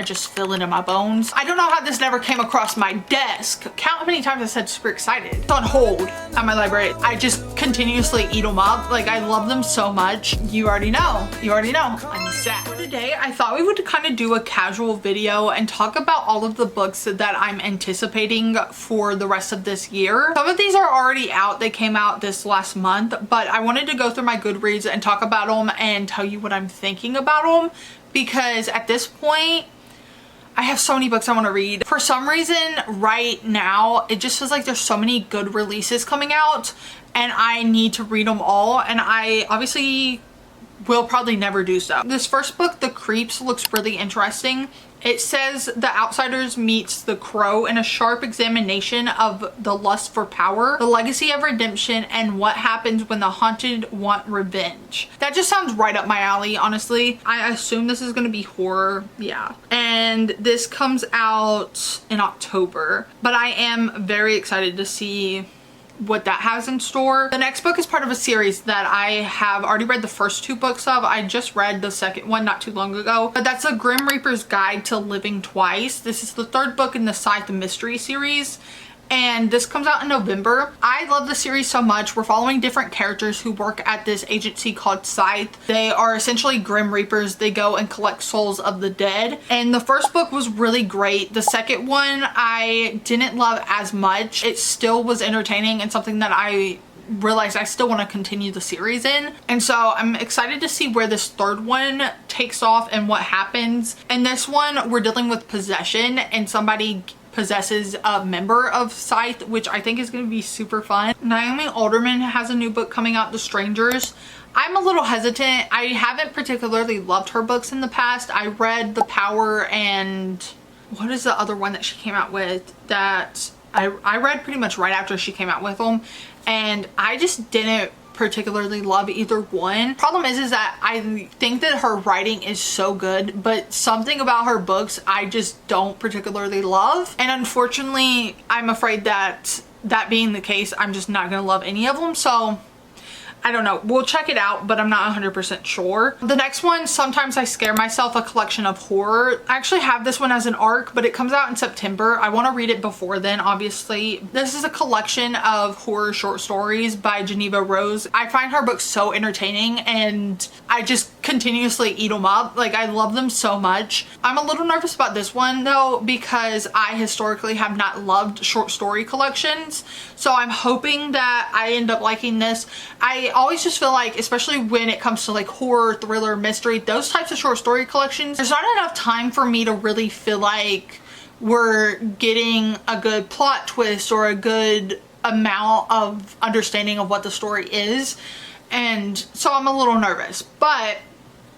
I just feel it in my bones. I don't know how this never came across my desk. Count how many times I said super excited. It's on hold at my library. I just continuously eat them up. Like, I love them so much. You already know. You already know. I'm sad. For today, I thought we would kind of do a casual video and talk about all of the books that I'm anticipating for the rest of this year. Some of these are already out. They came out this last month, but I wanted to go through my Goodreads and talk about them and tell you what I'm thinking about them, because at this point, I have so many books I want to read. For some reason, right now, it just feels like there's so many good releases coming out and I need to read them all, and I obviously will probably never do so. This first book, The Creeps, looks really interesting. It says The Outsiders meets The Crow in a sharp examination of the lust for power, the legacy of redemption, and what happens when the haunted want revenge. That just sounds right up my alley, honestly. I assume this is gonna be horror, yeah. And this comes out in October, but I am very excited to see what that has in store. The next book is part of a series that I have already read the first 2 books of. I just read the second one not too long ago, but that's a Grim Reaper's Guide to Living Twice. This is the 3rd book in the Scythe Mystery series, and this comes out in November. I love the series so much. We're following different characters who work at this agency called Scythe. They are essentially Grim Reapers. They go and collect souls of the dead. And the first book was really great. The second one I didn't love as much. It still was entertaining and something that I realized I still want to continue the series in. And so I'm excited to see where this 3rd one takes off and what happens. In this one, we're dealing with possession, and somebody possesses a member of Scythe, which I think is going to be super fun. Naomi Alderman has a new book coming out, The Strangers. I'm a little hesitant. I haven't particularly loved her books in the past. I read The Power and what is the other one that she came out with that I read pretty much right after she came out with them, and I just didn't particularly love either one. Problem is that I think that her writing is so good, but something about her books I just don't particularly love, and unfortunately I'm afraid that being the case, I'm just not gonna love any of them. So I don't know. We'll check it out, but I'm not 100% sure. The next one, Sometimes I Scare Myself, a collection of horror. I actually have this one as an ARC, but it comes out in September. I want to read it before then, obviously. This is a collection of horror short stories by Geneva Rose. I find her books so entertaining, and I just continuously eat them up. Like, I love them so much. I'm a little nervous about this one though, because I historically have not loved short story collections. So I'm hoping that I end up liking this. I always just feel like, especially when it comes to like horror, thriller, mystery, those types of short story collections, there's not enough time for me to really feel like we're getting a good plot twist or a good amount of understanding of what the story is. And so I'm a little nervous, but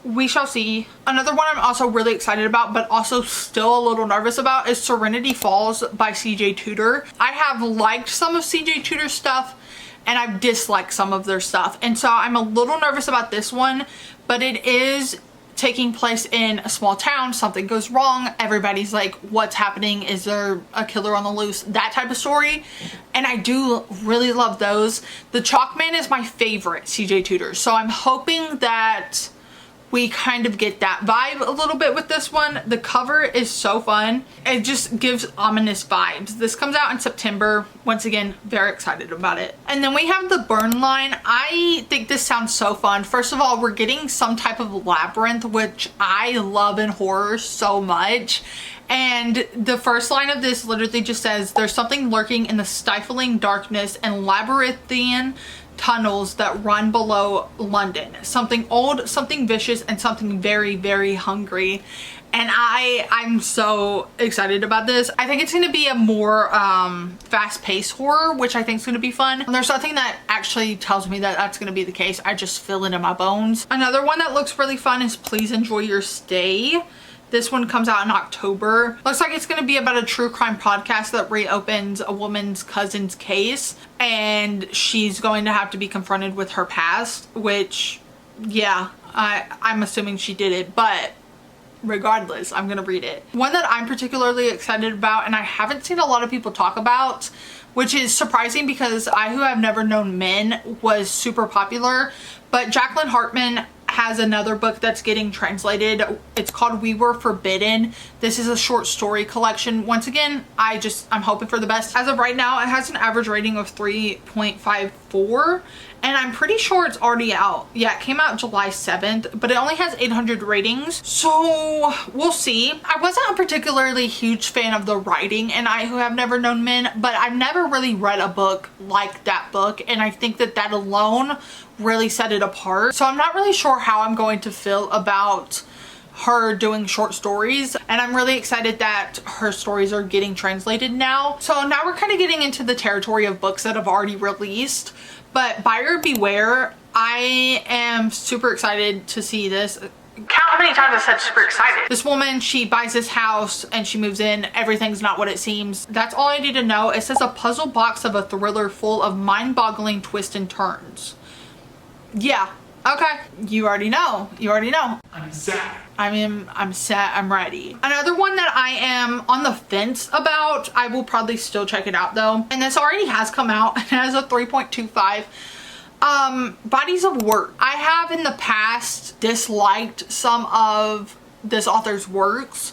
we shall see. Another one I'm also really excited about, but also still a little nervous about, is Serenity Falls by CJ Tudor. I have liked some of CJ Tudor's stuff, and I've disliked some of their stuff, and so I'm a little nervous about this one, but it is taking place in a small town. Something goes wrong, everybody's like, what's happening? Is there a killer on the loose? That type of story, and I do really love those. The Chalkman is my favorite CJ Tudor, so I'm hoping that we kind of get that vibe a little bit with this one. The cover is so fun. It just gives ominous vibes. This comes out in September. Once again, very excited about it. And then we have The Burn line. I think this sounds so fun. First of all, we're getting some type of labyrinth, which I love in horror so much. And the first line of this literally just says, there's something lurking in the stifling darkness and labyrinthian tunnels that run below London. Something old, something vicious, and something very, very hungry. And I'm so excited about this. I think it's going to be a more fast-paced horror, which I think is going to be fun. And there's nothing that actually tells me that that's going to be the case. I just feel it in my bones. Another one that looks really fun is Please Enjoy Your Stay. This one comes out in October. Looks like it's going to be about a true crime podcast that reopens a woman's cousin's case, and she's going to have to be confronted with her past, which, yeah, I'm assuming she did it, but regardless, I'm gonna read it. One that I'm particularly excited about, and I haven't seen a lot of people talk about, which is surprising because I Who Have Never Known Men was super popular, but Jacqueline Hartman has another book that's getting translated. It's called We Were Forbidden. This is a short story collection. Once again, I'm hoping for the best. As of right now, it has an average rating of 3.54, and I'm pretty sure it's already out. Yeah, it came out July 7th, but it only has 800 ratings, so we'll see. I wasn't a particularly huge fan of the writing in I Who Have Never Known Men, but I've never really read a book like that book, and I think that that alone really set it apart. So I'm not really sure how I'm going to feel about her doing short stories, and I'm really excited that her stories are getting translated now. So now we're kind of getting into the territory of books that have already released, but Buyer Beware, I am super excited to see this. Count how many times I said super excited. This woman, she buys this house and she moves in. Everything's not what it seems. That's all I need to know. It says a puzzle box of a thriller full of mind-boggling twists and turns. Yeah. Okay. You already know. You already know. I'm set. I'm set. I'm ready. Another one that I am on the fence about, I will probably still check it out though. And this already has come out. It has a 3.25. Bodies of Work. I have in the past disliked some of this author's works,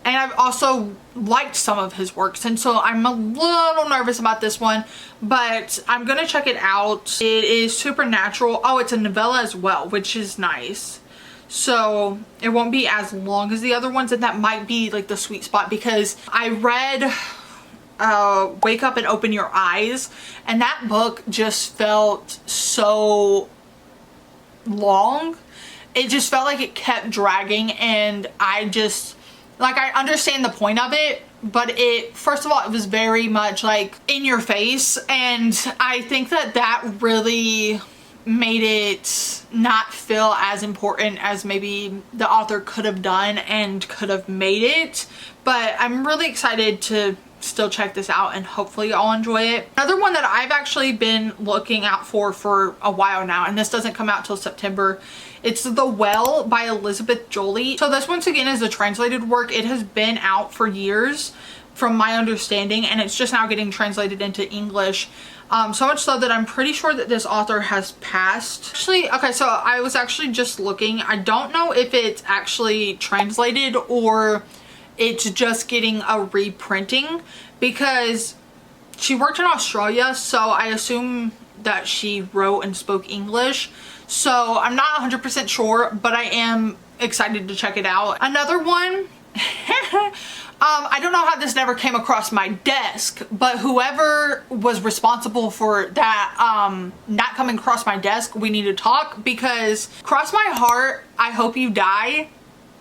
and I've also liked some of his works, and so I'm a little nervous about this one, but I'm gonna check it out. It is supernatural. Oh, it's a novella as well, which is nice. So it won't be as long as the other ones, and that might be like the sweet spot, because I read Wake Up and Open Your Eyes, and that book just felt so long. It just felt like it kept dragging, and I understand the point of it, but first of all, it was very much like in your face, and I think that really made it not feel as important as maybe the author could have done and could have made it. But I'm really excited to still check this out, and hopefully I'll enjoy it. Another one that I've actually been looking out for a while now, and this doesn't come out till September. It's The Well by Elizabeth Jolie. So this once again is a translated work. It has been out for years from my understanding, and it's just now getting translated into English. So much so that I'm pretty sure that this author has passed. Actually, okay, so I was actually just looking. I don't know if it's actually translated or it's just getting a reprinting, because she worked in Australia, so I assume that she wrote and spoke English. So I'm not 100% sure, but I am excited to check it out. Another one, I don't know how this never came across my desk, but whoever was responsible for that not coming across my desk, we need to talk, because cross my heart, I hope you die.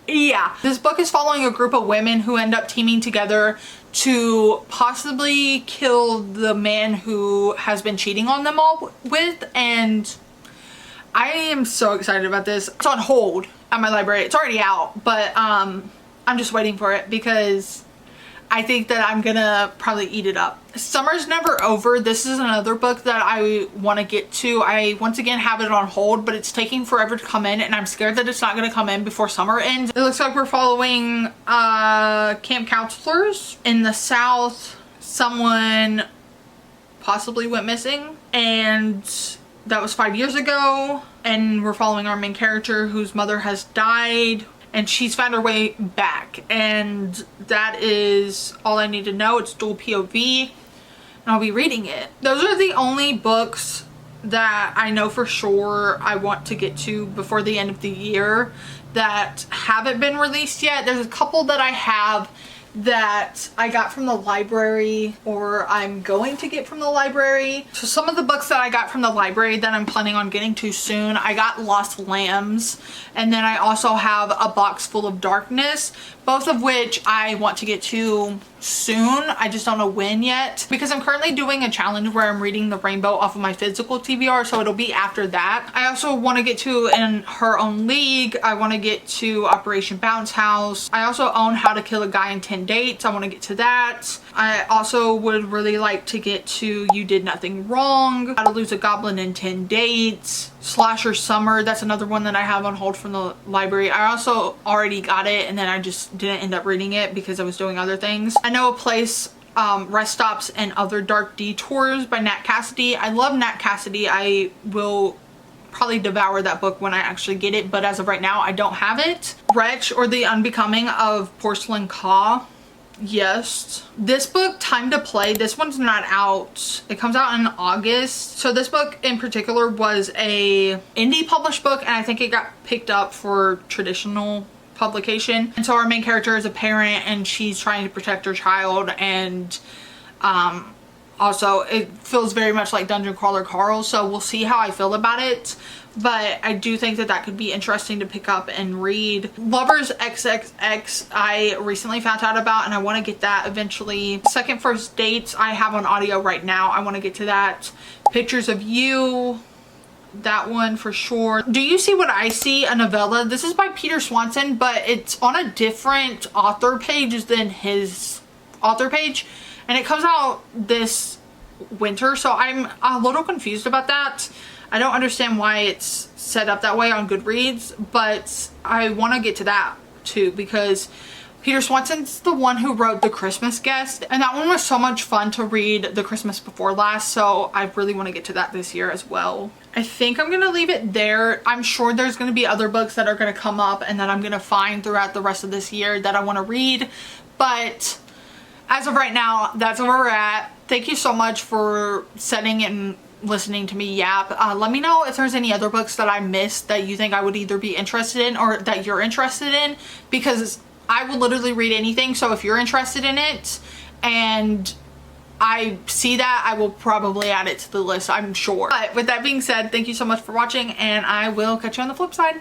Yeah, this book is following a group of women who end up teaming together to possibly kill the man who has been cheating on them all with, and I am so excited about this. It's on hold at my library. It's already out, but I'm just waiting for it because I think that I'm gonna probably eat it up. Summer's Never Over. This is another book that I want to get to. I once again have it on hold, but it's taking forever to come in, and I'm scared that it's not going to come in before summer ends. It looks like we're following camp counselors in the South. Someone possibly went missing, and that was 5 years ago, and we're following our main character whose mother has died, and she's found her way back, and that is all I need to know. It's dual POV, and I'll be reading it. Those are the only books that I know for sure I want to get to before the end of the year that haven't been released yet. There's a couple that I have that I got from the library, or I'm going to get from the library. So some of the books that I got from the library that I'm planning on getting to soon, I got Lost Lambs, and then I also have A Box Full of Darkness, both of which I want to get to soon. I just don't know when yet, because I'm currently doing a challenge where I'm reading The Rainbow off of my physical TBR, so it'll be after that. I also want to get to In Her Own League. I want to get to Operation Bounce House. I also own How to Kill a Guy in 10 Dates. I want to get to that. I also would really like to get to You Did Nothing Wrong, How to Lose a Goblin in 10 Dates, Slasher Summer. That's another one that I have on hold from the library. I also already got it, and then I just didn't end up reading it because I was doing other things. I Know a Place, Rest Stops and Other Dark Detours by Nat Cassidy. I love Nat Cassidy. I will probably devour that book when I actually get it, but as of right now I don't have it. Wretch, or The Unbecoming of Porcelain Ka. Yes. This book, Time to Play, this one's not out. It comes out in August. So this book in particular was a indie published book, and I think it got picked up for traditional publication. And so our main character is a parent and she's trying to protect her child, and also it feels very much like Dungeon Crawler Carl, so we'll see how I feel about it. But I do think that that could be interesting to pick up and read. Lovers XXX I recently found out about, and I want to get that eventually. Second First Dates I have on audio right now. I want to get to that. Pictures of You, that one for sure. Do You See What I See, a novella. This is by Peter Swanson, but it's on a different author page than his author page, and it comes out this winter, so I'm a little confused about that. I don't understand why it's set up that way on Goodreads, but I want to get to that too, because Peter Swanson's the one who wrote The Christmas Guest, and that one was so much fun to read the Christmas before last, so I really want to get to that this year as well. I think I'm going to leave it there. I'm sure there's going to be other books that are going to come up and that I'm going to find throughout the rest of this year that I want to read, but as of right now, that's where we're at. Thank you so much for sitting and listening to me yap. Let me know if there's any other books that I missed that you think I would either be interested in or that you're interested in, because I will literally read anything. So if you're interested in it and I see that, I will probably add it to the list, I'm sure. But with that being said, thank you so much for watching, and I will catch you on the flip side.